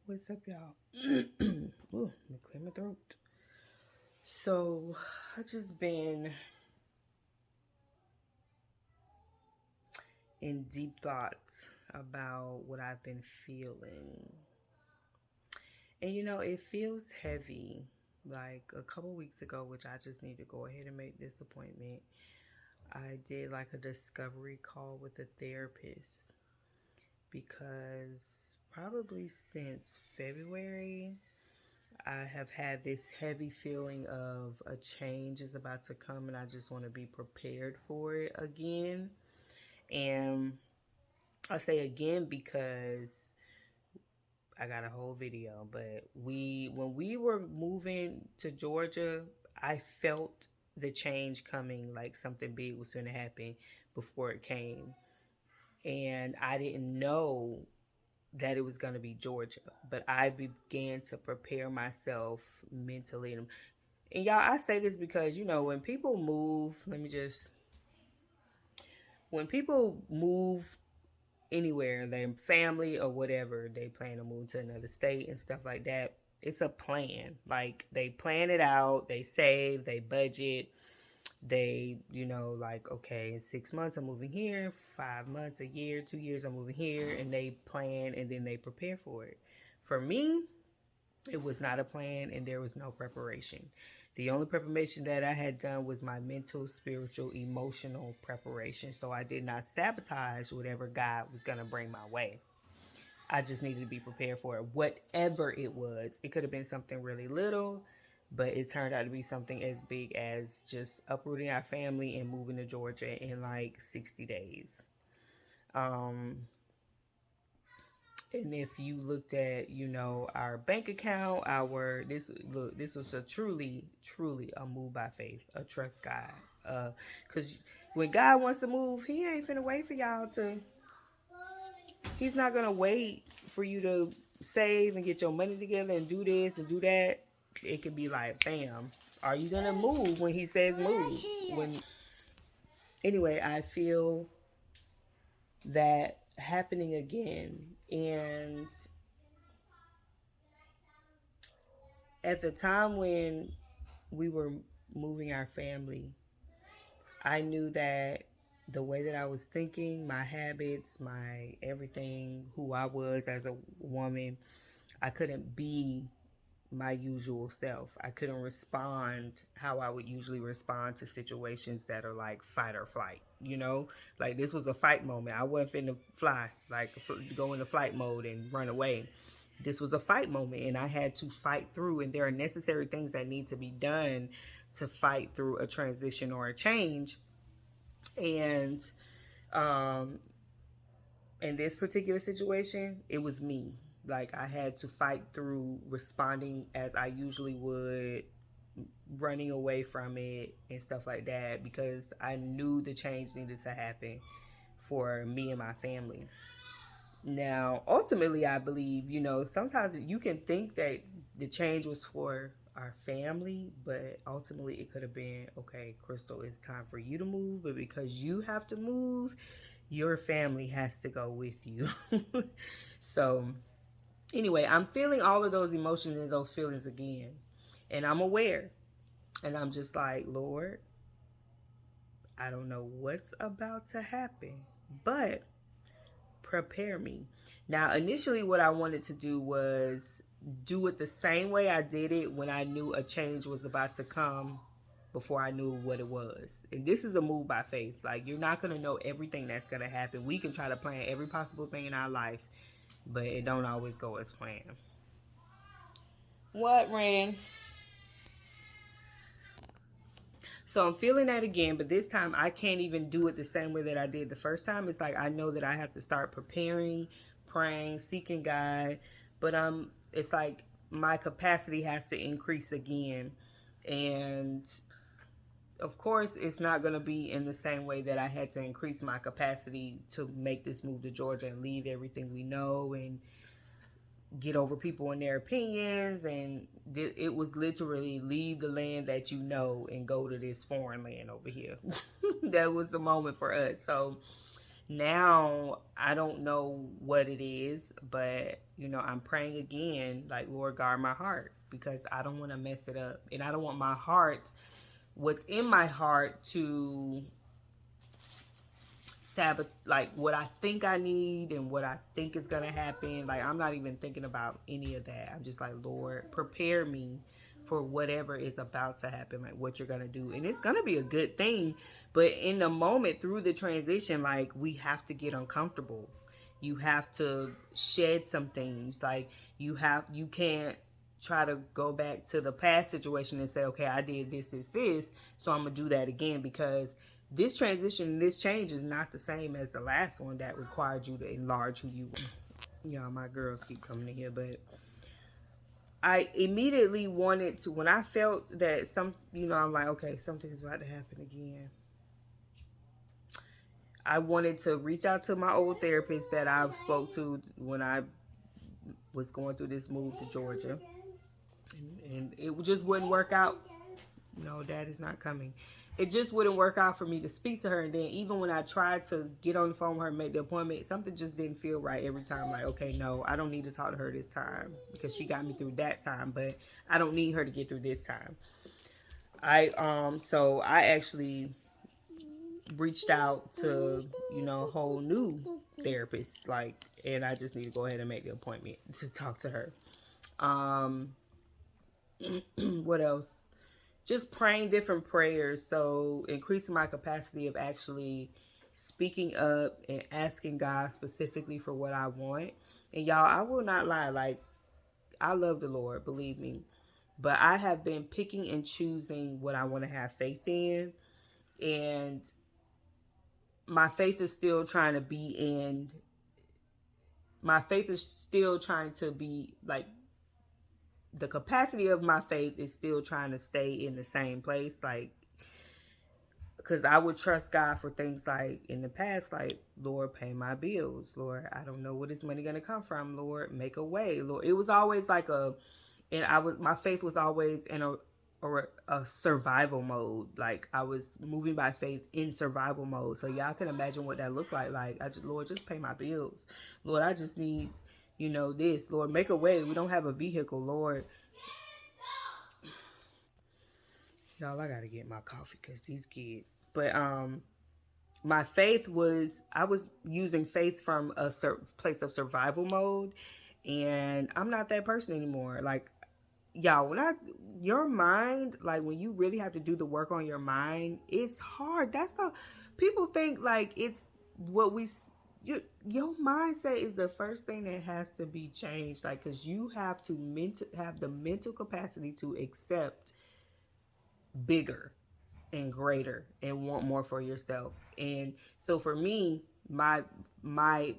What's up, y'all? Ooh, let me clear my throat. So, I just been in deep thoughts about what I've been feeling. And it feels heavy. Like a couple weeks ago, which I just need to go ahead and make this appointment, I did like a discovery call with a therapist because probably since February, I have had this heavy feeling of a change is about to come and I just want to be prepared for it again. And I say again because I got a whole video, but when we were moving to Georgia, I felt the change coming, like something big was going to happen before it came. And I didn't know that it was going to be Georgia, but I began to prepare myself mentally. And y'all, I say this because when people move, when people move anywhere, their family or whatever, they plan to move to another state and stuff like that. It's a plan. Like they plan it out, they save, they budget, they, like, okay, in 6 months I'm moving here, 5 months, a year, 2 years I'm moving here, and they plan and then they prepare for it. For me, it was not a plan and there was no preparation. The only preparation that I had done was my mental, spiritual, emotional preparation. So I did not sabotage whatever God was going to bring my way. I just needed to be prepared for it. Whatever it was, it could have been something really little, but it turned out to be something as big as just uprooting our family and moving to Georgia in like 60 days. Um, And if you looked at, our bank account, this was a truly a move by faith, a trust God. Cause when God wants to move, He ain't finna wait for y'all to. He's not gonna wait for you to save and get your money together and do this and do that. It could be like, bam. Are you gonna move when He says move? Anyway, I feel that happening again, and at the time when we were moving our family, I knew that the way that I was thinking, my habits, my everything, who I was as a woman, I couldn't be my usual self. I couldn't respond how I would usually respond to situations that are like fight or flight, Like this was a fight moment. I wasn't finna fly, like go into flight mode and run away. This was a fight moment and I had to fight through, and there are necessary things that need to be done to fight through a transition or a change. And um in this particular situation, it was me. Like I had to fight through responding as I usually would, running away from it and stuff like that, because I knew the change needed to happen for me and my family. Now, ultimately, I believe, sometimes you can think that the change was for our family, but ultimately it could have been, okay, Crystal, it's time for you to move, but because you have to move, your family has to go with you. So, anyway, I'm feeling all of those emotions and those feelings again. And I'm aware. And I'm just like, Lord, I don't know what's about to happen, but prepare me. Now, initially, what I wanted to do was do it the same way I did it when I knew a change was about to come before I knew what it was. And this is a move by faith. Like, you're not going to know everything that's going to happen. We can try to plan every possible thing in our life, but it don't always go as planned. What, Ren? So I'm feeling that again, but this time I can't even do it the same way that I did the first time. It's like I know that I have to start preparing, praying, seeking God, but it's like my capacity has to increase again. And of course, it's not going to be in the same way that I had to increase my capacity to make this move to Georgia and leave everything we know and get over people and their opinions. And it was literally leave the land that you know and go to this foreign land over here. That was the moment for us. So Now I don't know what it is, but I'm praying again, like, Lord, guard my heart, because I don't want to mess it up, and I don't want my heart, what's in my heart, to sabot like what I think I need and what I think is gonna happen. Like, I'm not even thinking about any of that. I'm just like, Lord, prepare me for whatever is about to happen, like what you're gonna do. And it's gonna be a good thing. But in the moment, through the transition, like, we have to get uncomfortable. You have to shed some things. Like, you can't try to go back to the past situation and say, okay, I did this, so I'm gonna do that again, because this transition, this change is not the same as the last one that required you to enlarge who you were. My girls keep coming in here, but I immediately wanted to, when I felt that I'm like, okay, something's about to happen again. I wanted to reach out to my old therapist that I spoke to when I was going through this move to Georgia, and it just wouldn't work out. No, dad is not coming. It just wouldn't work out for me to speak to her. And then even when I tried to get on the phone with her and make the appointment, something just didn't feel right every time. Like, okay, no, I don't need to talk to her this time, because she got me through that time, but I don't need her to get through this time. So I actually reached out to, a whole new therapist, like, and I just need to go ahead and make the appointment to talk to her. Um, what else? Just praying different prayers. So increasing my capacity of actually speaking up and asking God specifically for what I want. And y'all, I will not lie, like, I love the Lord, believe me. But I have been picking and choosing what I want to have faith in. And my faith is still trying to be in my faith is still trying to be like, the capacity of my faith is still trying to stay in the same place. Like, because I would trust God for things like in the past, like, Lord, pay my bills. Lord, I don't know where this money gonna come from. Lord, make a way. Lord, it was always like and my faith was always in a survival mode. Like, I was moving by faith in survival mode. So y'all can imagine what that looked like. Like, Lord, just pay my bills. Lord, I just need, this. Lord, make a way. We don't have a vehicle. Lord, y'all, I gotta get my coffee because these kids. But my faith was, I was using faith from a place of survival mode, and I'm not that person anymore. Like, y'all, your mind, like, when you really have to do the work on your mind, it's hard. That's the People think like it's what we your mindset is the first thing that has to be changed, like, because you have to have the mental capacity to accept bigger and greater and want more for yourself. And so for me, my my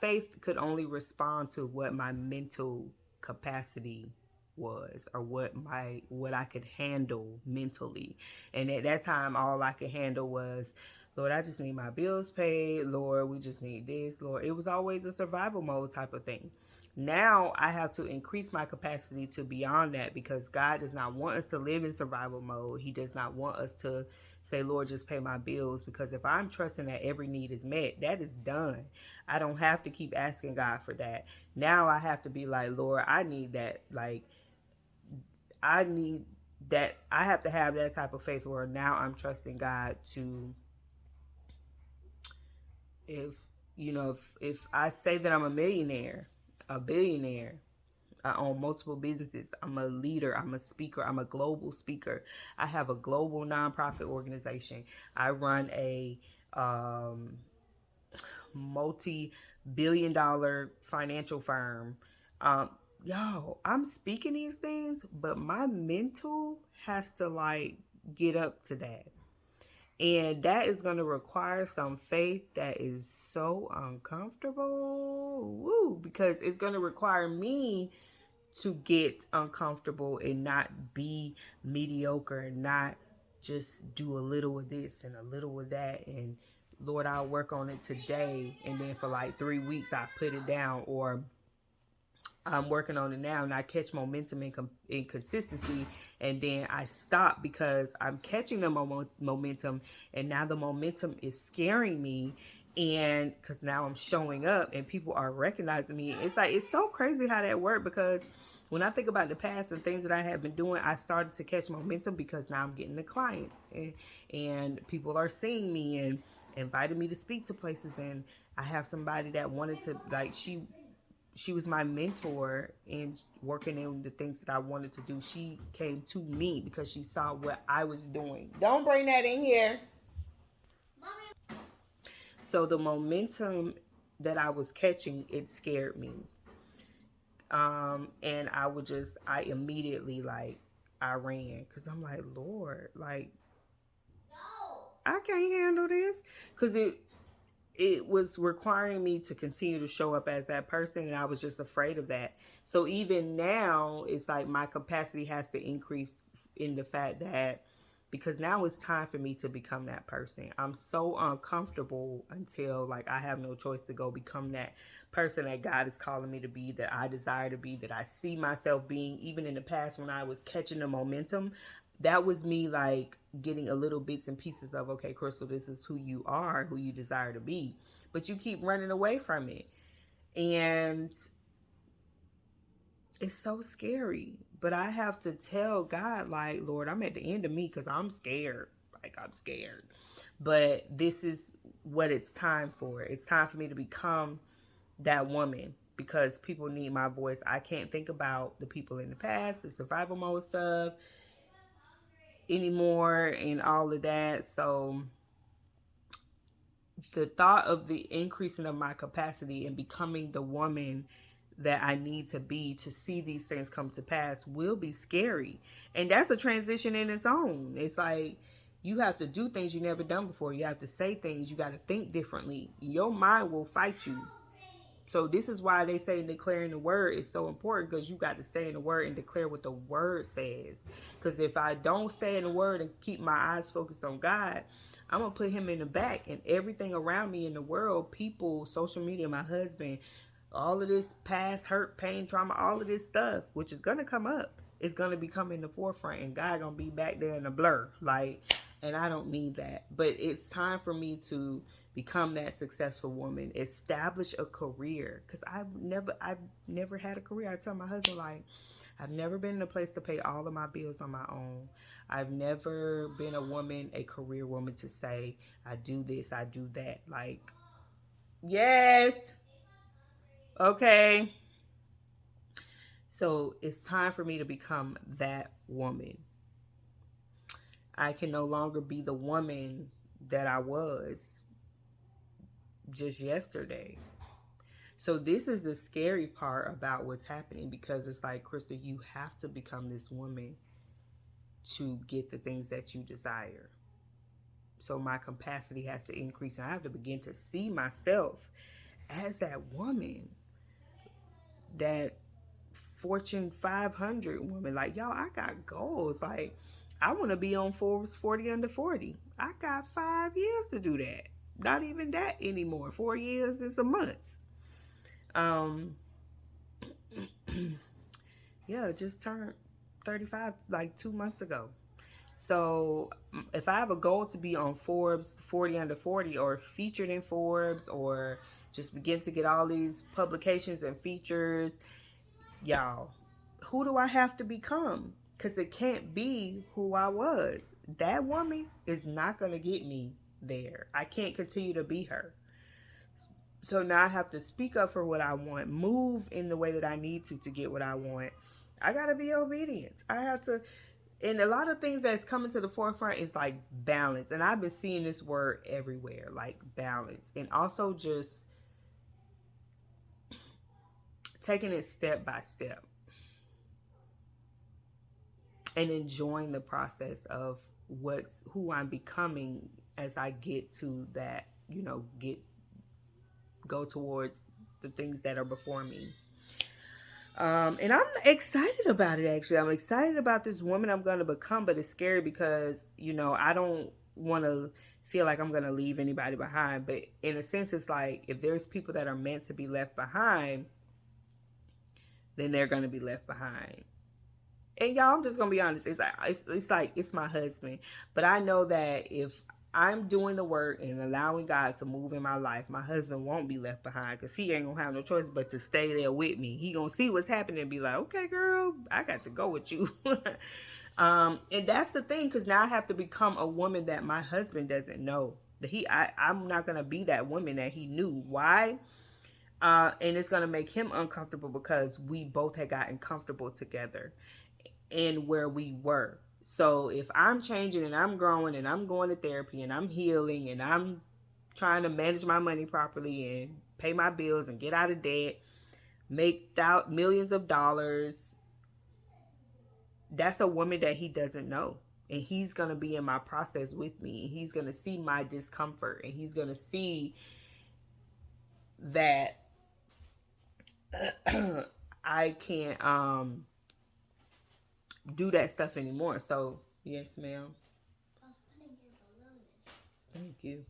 faith could only respond to what my mental capacity was, or what I could handle mentally. And at that time, all I could handle was, Lord, I just need my bills paid. Lord, we just need this. Lord, it was always a survival mode type of thing. Now I have to increase my capacity to beyond that, because God does not want us to live in survival mode. He does not want us to say, Lord, just pay my bills, because if I'm trusting that every need is met, that is done. I don't have to keep asking God for that. Now I have to be like, Lord, I need that. Like, I need that. I have to have that type of faith where now I'm trusting God to, if if I say that I'm a millionaire, a billionaire, I own multiple businesses, I'm a leader, I'm a speaker, I'm a global speaker, I have a global nonprofit organization, I run a multi-billion-dollar financial firm. Um, Y'all, I'm speaking these things, but my mental has to, like, get up to that. And that is going to require some faith that is so uncomfortable. Woo, because it's going to require me to get uncomfortable and not be mediocre, and not just do a little of this and a little of that, and Lord, I'll work on it today, and then for like 3 weeks I put it down, or I'm working on it now, and I catch momentum and consistency, and then I stop because I'm catching the momentum, and now the momentum is scaring me, and because now I'm showing up and people are recognizing me. It's like it's so crazy how that worked, because when I think about the past and things that I have been doing, I started to catch momentum because now I'm getting the clients, and people are seeing me and inviting me to speak to places, and I have somebody that wanted to, like, she was my mentor in working in the things that I wanted to do. She came to me because she saw what I was doing. Don't bring that in here. So the momentum that I was catching, it scared me. And I immediately, like, I ran because I'm like, Lord, like, I can't handle this, because it was requiring me to continue to show up as that person, and I was just afraid of that. So even now it's like my capacity has to increase in the fact that, because now it's time for me to become that person. I'm so uncomfortable until, like, I have no choice to go become that person that God is calling me to be, that I desire to be, that I see myself being. Even in the past when I was catching the momentum, that was me, like, getting a little bits and pieces of, okay, Crystal, this is who you are, who you desire to be, but you keep running away from it, and it's so scary. But I have to tell God, like, Lord, I'm at the end of me because I'm scared. Like, I'm scared, but this is what it's time for. It's time for me to become that woman, because people need my voice. I can't think about the people in the past, the survival mode stuff anymore, and all of that. So the thought of the increasing of my capacity and becoming the woman that I need to be to see these things come to pass will be scary. And that's a transition in its own. It's like you have to do things you never done before. You have to say things. You got to think differently. Your mind will fight you. So this is why they say declaring the word is so important, because you got to stay in the word and declare what the word says. Because if I don't stay in the word and keep my eyes focused on God, I'm going to put him in the back, and everything around me in the world, people, social media, my husband, all of this past hurt, pain, trauma, all of this stuff, which is going to come up, it's going to become in the forefront, and God going to be back there in a blur. Like, and I don't need that. But it's time for me to become that successful woman, establish a career, because I've never had a career. I tell my husband, like, I've never been in a place to pay all of my bills on my own. I've never been a woman, a career woman, to say I do this, I do that. Like, yes, okay. So it's time for me to become that woman. I can no longer be the woman that I was just yesterday. So this is the scary part about what's happening, because it's like, Crystal, you have to become this woman to get the things that you desire. So my capacity has to increase, and I have to begin to see myself as that woman, that Fortune 500 woman. Like, y'all, I got goals. Like, I want to be on Forbes 40 under 40. I got 5 years to do that. Not even that anymore. 4 years is a month. Um, yeah, just turned 35 like 2 months ago. So if I have a goal to be on Forbes 40 under 40, or featured in Forbes, or just begin to get all these publications and features, y'all, who do I have to become? Because it can't be who I was. That woman is not going to get me there. I can't continue to be her. So now I have to speak up for what I want, move in the way that I need to get what I want. I got to be obedient. I have to, and a lot of things that's coming to the forefront is like balance. And I've been seeing this word everywhere, like balance. And also just taking it step by step and enjoying the process of who I'm becoming as I get to that, get go towards the things that are before me. And I'm excited about it, actually. I'm excited about this woman I'm going to become, but it's scary because, I don't want to feel like I'm going to leave anybody behind. But in a sense, it's like if there's people that are meant to be left behind, then they're going to be left behind. And y'all, I'm just gonna be honest. It's like it's my husband, but I know that if I'm doing the work and allowing God to move in my life, my husband won't be left behind because he ain't gonna have no choice but to stay there with me. He gonna see what's happening and be like, "Okay, girl, I got to go with you." And that's the thing, because now I have to become a woman that my husband doesn't know. That I'm not gonna be that woman that he knew. Why? And it's gonna make him uncomfortable because we both had gotten comfortable together in where we were. So if I'm changing and I'm growing and I'm going to therapy and I'm healing and I'm trying to manage my money properly and pay my bills and get out of debt, make out millions of dollars, that's a woman that he doesn't know. And he's going to be in my process with me. He's going to see my discomfort and he's going to see that I can't do that stuff anymore. So, yes, ma'am. I was putting your balloon in. Thank you.